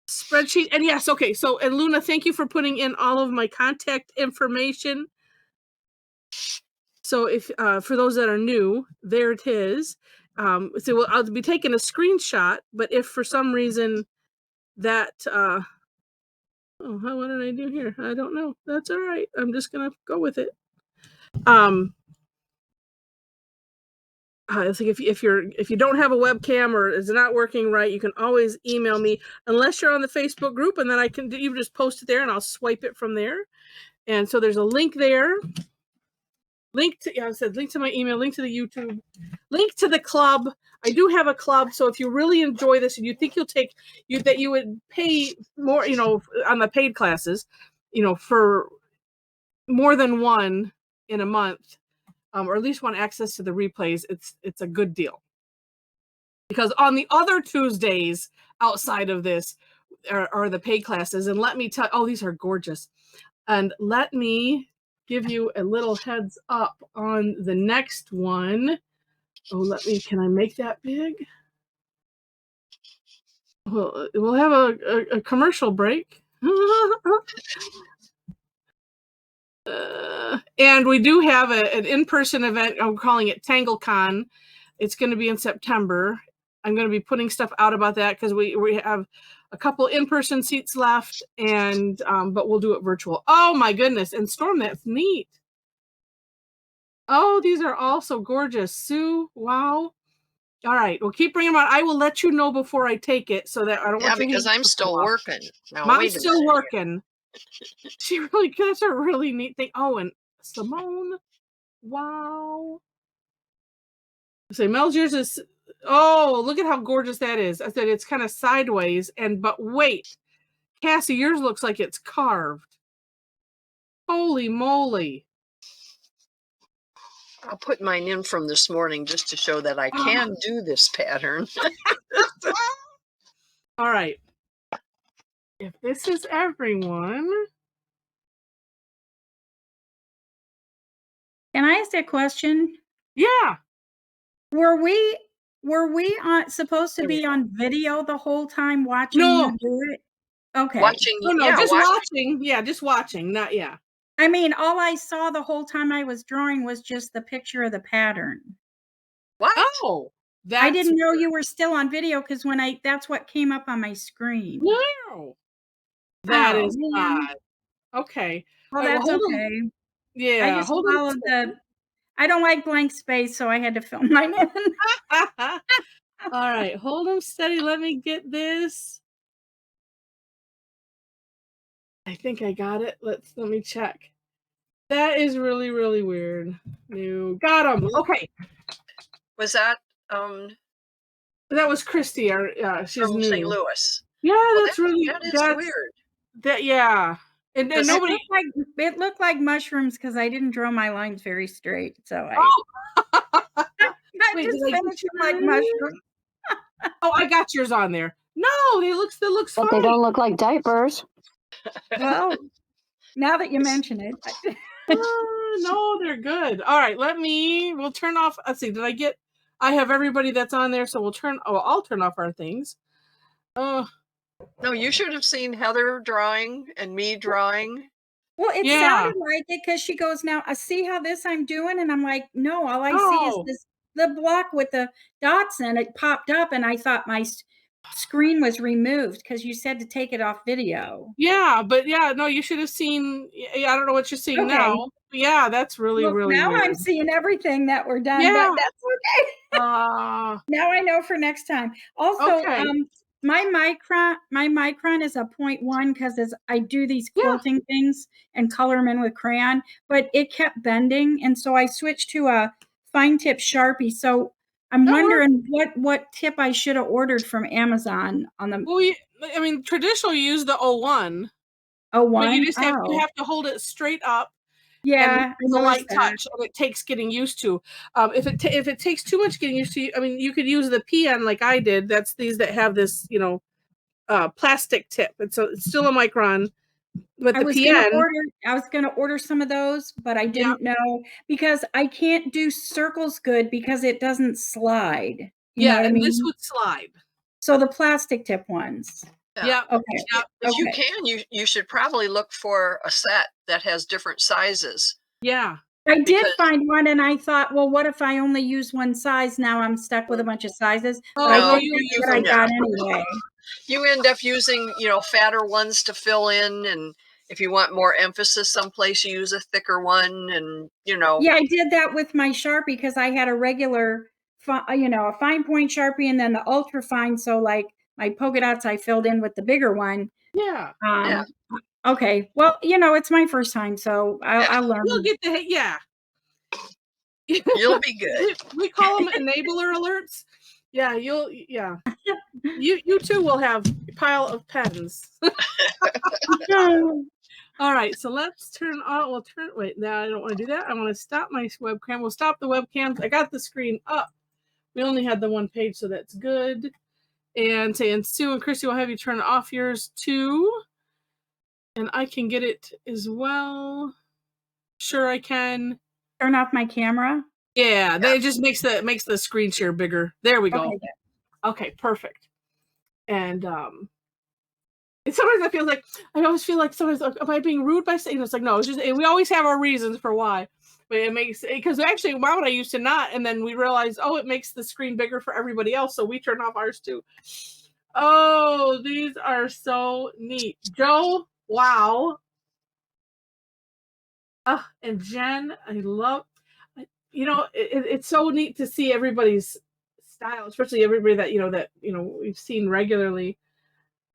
spreadsheet, and yes, okay, so and Luna, thank you for putting in all of my contact information. So if, for those that are new, there it is. So I'll be taking a screenshot, but if for some reason that, what did I do here? I don't know. That's alright. I'm just gonna go with it. Um, I think if you don't have a webcam or it's not working right, you can always email me unless you're on the Facebook group, and then you just post it there, and I'll swipe it from there. And so there's a link there. Link to yeah, I said link to my email, link to the YouTube, link to the club. I do have a club, so if you really enjoy this and you think you would pay more, on the paid classes, for more than one in a month, or at least want access to the replays, it's a good deal. Because on the other Tuesdays outside of this are the paid classes, and let me tell, oh, these are gorgeous. And let me give you a little heads up on the next one. Oh, can I make that big? We'll have a commercial break. And we do have an in-person event. I'm calling it TangleCon. It's going to be in September. I'm going to be putting stuff out about that because we have a couple in-person seats left, and but we'll do it virtual. Oh my goodness! And Storm, that's neat. Oh, these are all so gorgeous, Sue. Wow. All right, well, keep bringing them on. I will let you know before I take it, so that I don't yeah, want your because hands I'm to fall still off. working. Now Mom's wait a still minute here. working. She really That's a really neat thing. Oh, and Simone. Wow. Say Mel's yours is oh, look at how gorgeous that is. I said it's kind of sideways, but wait, Cassie, yours looks like it's carved. Holy moly. I'll put mine in from this morning just to show that I Ah. can do this pattern. All right. If this is everyone. Can I ask a question? Yeah. Were we supposed to There we be go. on video the whole time watching you No, do it? Okay. Watching, No, yeah, just watch. watching. Yeah, just watching. Not yeah. I mean, all I saw the whole time I was drawing was just the picture of the pattern. What? Oh, I that's didn't know you were still on video because that's what came up on my screen. wow. That Oh, is man. odd. Okay. Well, All right. Well, that's hold on. okay. I Yeah, just hold followed I don't like blank space, so I had to fill mine in. on. All right, hold on steady. Let me get this. I think I got it. Let me check. That is really, really weird. No, got him. Okay, Was that that was Christy. She's from St. new. Louis? Yeah, Well, that's really that is weird. that. Yeah, and Because nobody. It looked like mushrooms because I didn't draw my lines very straight, so Oh, I wait, did just I get finished them like yours? mushrooms. Oh, I got yours on there. No, they looks But fine. they don't look like diapers. Well, now that you mention it. No, they're good. All right, we'll turn off. Let's see, I have everybody that's on there, so I'll turn off our things. Oh, no, you should have seen Heather drawing and me drawing. Well, it yeah. sounded like it because she goes, "Now, I see how this I'm doing?" And I'm like, "No, all I see is Oh, the block with the dots and it popped up, and I thought my screen was removed because you said to take it off video." yeah, but yeah, no, you should have seen. Yeah, I don't know what you're seeing Okay. now. Yeah, that's really, Well, really now I'm weird. seeing everything that we're done, but Yeah. that's okay. Now I know for next time. Also, Okay. my micron is a 0.1 because I do these Yeah. quilting things and color them in with crayon, but it kept bending, and so I switched to a fine tip Sharpie. So I'm That works. wondering what tip I should have ordered from Amazon on the Well, I mean, traditionally you use the 01, but you 01. just you Oh, have to hold it straight up and yeah, I with a light noticed that. touch, and it takes getting used to. If it takes too much getting used to, I mean, you could use the PN like I did. That's these that have this, plastic tip. It's still a micron, but I the was gonna PN, order some of those, but I yeah, didn't know because I can't do circles good because it doesn't slide. You know yeah, what I and this mean? would slide. So the plastic tip ones. Yeah. Yeah, Okay. yeah, If you Okay. can, you should probably look for a set that has different sizes. yeah. I did Because find one and I thought, well, what if I only use one size? Now I'm stuck with a bunch of sizes, but I Oh, no, think you that's use what I them. got anyway. you end up using, fatter ones to fill in, and if you want more emphasis someplace, you use a thicker one, and Yeah, I did that with my Sharpie because I had a regular, a fine point Sharpie and then the ultra fine. So like my polka dots, I filled in with the bigger one. Yeah, yeah, Um, okay. Well, it's my first time, so yeah, I'll you'll learn. get the yeah. you'll be good. We call them enabler alerts. Yeah, you too will have a pile of pens. All right, so let's turn on. Wait, now I don't want to do that. I want to stop my webcam. We'll stop the webcams. I got the screen up. We only had the one page, so that's good. And Sue and Christy will have you turn off yours too. And I can get it as well. Sure, I can. Turn off my camera. Yeah, that it just makes the screen share bigger. There we go. Okay. Okay, perfect. And sometimes I always feel like sometimes am I being rude by saying it's like no, it's just we always have our reasons for why. But it makes because actually why would I used to not, and then we realized it makes the screen bigger for everybody else, so we turn off ours too. Oh, these are so neat. Joe, wow. And Jen, I love it's so neat to see everybody's style, especially everybody that we've seen regularly.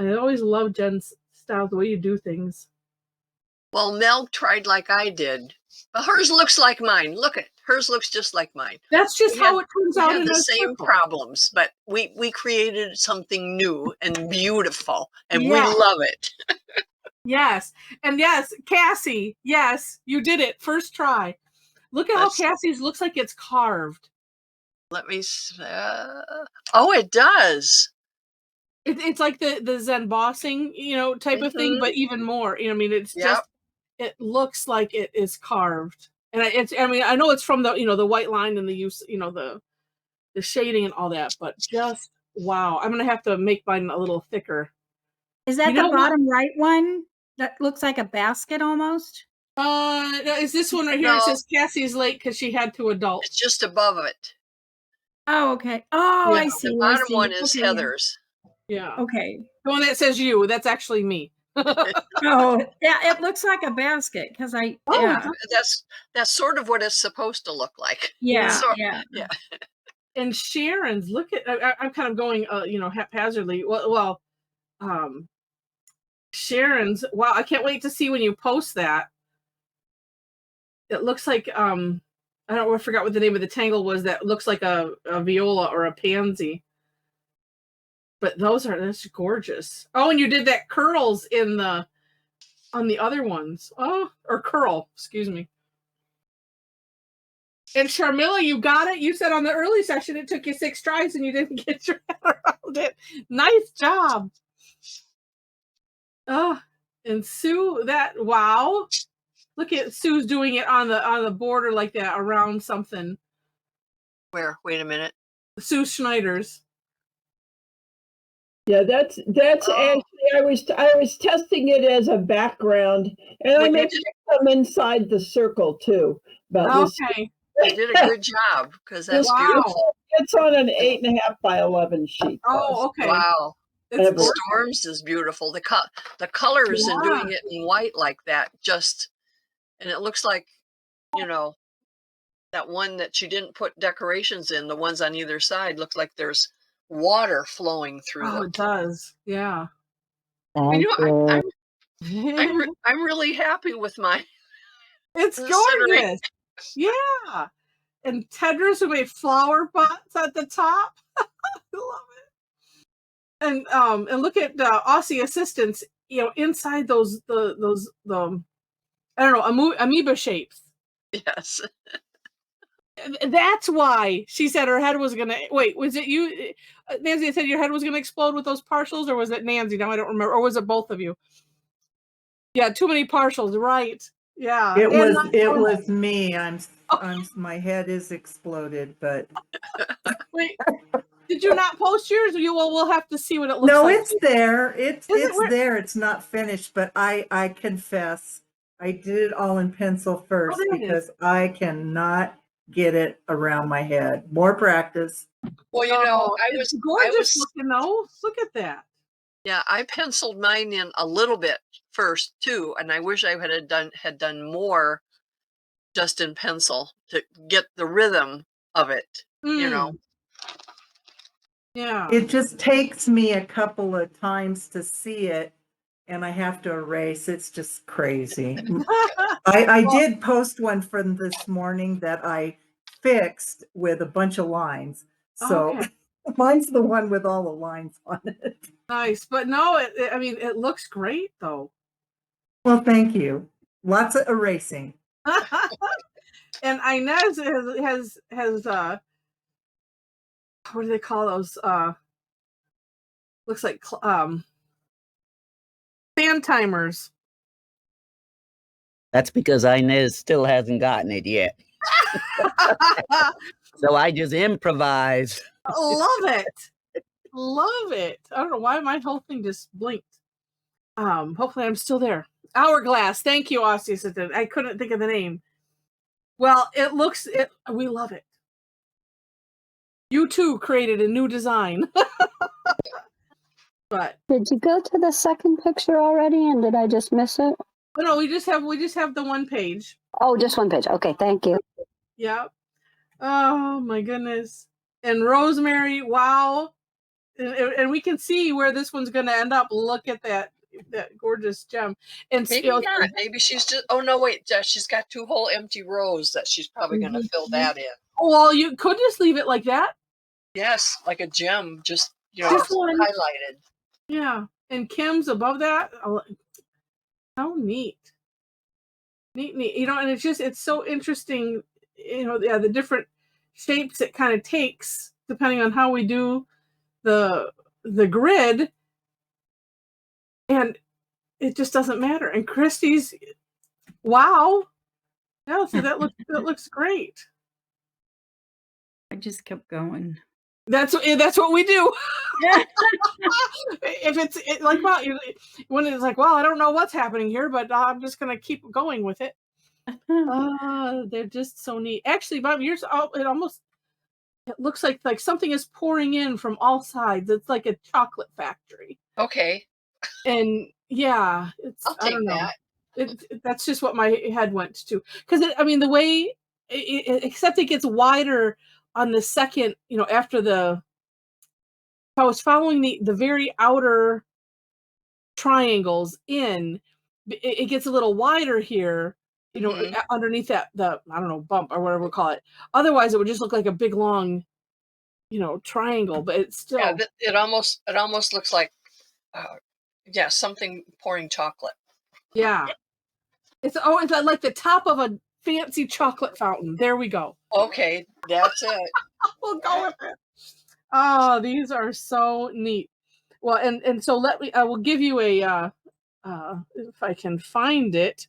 I always love Jen's style, the way you do things. Well, Mel tried like I did, but hers looks like mine. Look at hers, looks just like mine. That's just how it turns out We in have the a same circle. problems, but we created something new and beautiful, and we Yeah. love it. Yes. And yes, Cassie, yes, you did it. First try. Look at how Cassie's looks like it's carved. Let me oh, it does. It's like the Zen bossing, type of thing, but even more. I mean, it's just it looks like it is carved. And I know it's from the the white line and the use, the shading and all that, but just wow. I'm gonna have to make mine a little thicker. Is that You the know what? bottom right one that looks like a basket almost? No, is this one right here? It No. says Cassie's late because she had two adults. It's just above it. Oh, okay. Oh, Yeah, I The see. I bottom see. one is Okay, yeah. Heather's. Yeah. Okay. The one that says you, that's actually me. Oh, yeah, it looks like a basket because Oh, That's sort of what it's supposed to look like. yeah, So, yeah. yeah. and Sharon's, look at, I'm kind of going, haphazardly. Well, Sharon's, wow, I can't wait to see when you post that. It looks like, I forgot what the name of the tangle was that looks like a viola or a pansy. But that's gorgeous. Oh, and you did that curls on the other ones. Oh, or curl, excuse me. And Sharmila, you got it. You said on the early session it took you 6 tries and you didn't get your head around it. Nice job. Oh, and Sue, wow. Look at Sue's doing it on the border like that around something. Where? Wait a minute. Sue Schneider's. Yeah, that's Oh. actually I was testing it as a background, and I Well, made some inside the circle too. But Okay. You did a good job because that's Wow. beautiful. it's on an 8.5 by 11 sheet. Oh, okay. Wow. It's Ever. gorgeous. Storms is beautiful. The colors and doing it in white like that and it looks like, that one that you didn't put decorations in, the ones on either side look like there's water flowing through Oh, them. it does. Yeah. I'm really happy with my It's scenery. gorgeous. Yeah. And Tedra's who made flower pots at the top. I love it. And look at Aussie assistants, inside those the I don't know, amoeba shapes. Yes. That's why she said her head was gonna wait, was it you, Nancy, said your head was gonna explode with those partials, or was it Nancy? Now I don't remember, or was it both of you? Yeah, too many partials, right. Yeah. It And was me. My head is exploded, but wait, did you not post yours? We'll have to see what it looks no, like. it's there. It's where- there. It's not finished, but I confess I did it all in pencil first there it is. because I cannot get it around my head. More practice. Well, it's gorgeous looking though. Look at that. Yeah, I penciled mine in a little bit first too, and I wish I had done more just in pencil to get the rhythm of it. Yeah. It just takes me a couple of times to see it, and I have to erase. It's just crazy. I did post one from this morning that I fixed with a bunch of lines. So Okay. mine's the one with all the lines on it. Nice, but no, it looks great though. Well, thank you. Lots of erasing. And Inez has what do they call those? Looks like fan timers. That's because Inez still hasn't gotten it yet. So I just improvise. Love it. Love it. I don't know why my whole thing just blinked. Hopefully I'm still there. Hourglass. Thank you, Aussie Assistant. I couldn't think of the name. Well, we love it. You too created a new design. But did you go to the second picture already, and did I just miss it? oh, no, we just have the one page. Oh, just one page. Okay, thank you. Yep. Oh my goodness. And Rosemary, wow. And we can see where this one's going to end up. Look at that gorgeous gem. And Maybe not. Maybe she's just. Oh no, wait. She's got 2 whole empty rows that she's probably going to fill that in. Well, you could just leave it like that. Yes, like a gem, just one highlighted. Yeah, and Kim's above that. How neat. Neat. And it's so interesting. The different shapes it kind of takes depending on how we do the grid, and it just doesn't matter. And Christy's, wow, yeah, so that looks great. I just kept going. That's what we do. If it's like, well, when it's like, well, I don't know what's happening here, but I'm just gonna keep going with it. They're just so neat. Actually, Bob, yours, it looks like something is pouring in from all sides. It's like a chocolate factory. Okay. And yeah, I'll I don't take know. that. That's just what my head went to. Because I mean, the way, except it gets wider on the second, after if I was following the very outer triangles in, it gets a little wider here, Mhm. underneath the I don't know, bump or whatever we call it. Otherwise, it would just look like a big long, triangle. But it's Yeah, still, it almost looks like, uh, yeah, something pouring chocolate. yeah. It's like the top of a fancy chocolate fountain. There we go. Okay, that's it. We'll go with it. Oh, these are so neat. Well, and so I will give you a if I can find it,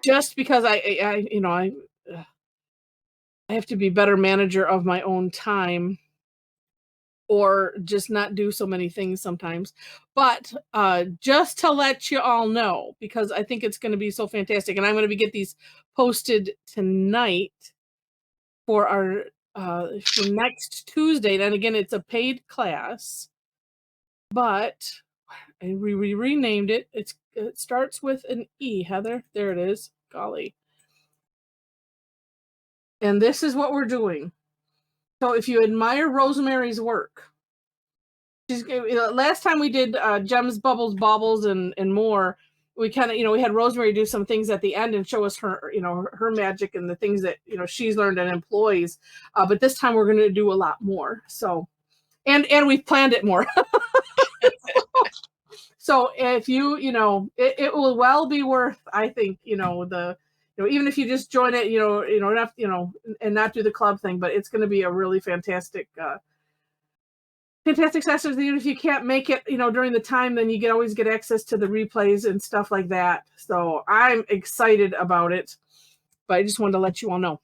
just because I have to be better manager of my own time, or just not do so many things sometimes. But just to let you all know, because I think it's going to be so fantastic, and I'm going to get these posted tonight for our for next Tuesday. And again, it's a paid class, but we renamed it. It starts with an E, Heather. There it is. Golly. And this is what we're doing. So if you admire Rosemary's work, last time we did Gems, Bubbles, Baubles, and more, we kind of, we had Rosemary do some things at the end and show us her, her magic and the things that, she's learned and employs. But this time we're going to do a lot more. So, and we've planned it more. So if it will well be worth, I think, even if you just join it, not, and not do the club thing, but it's going to be a really fantastic sessions. Even if you can't make it, during the time, then you always get access to the replays and stuff like that. So I'm excited about it, but I just wanted to let you all know.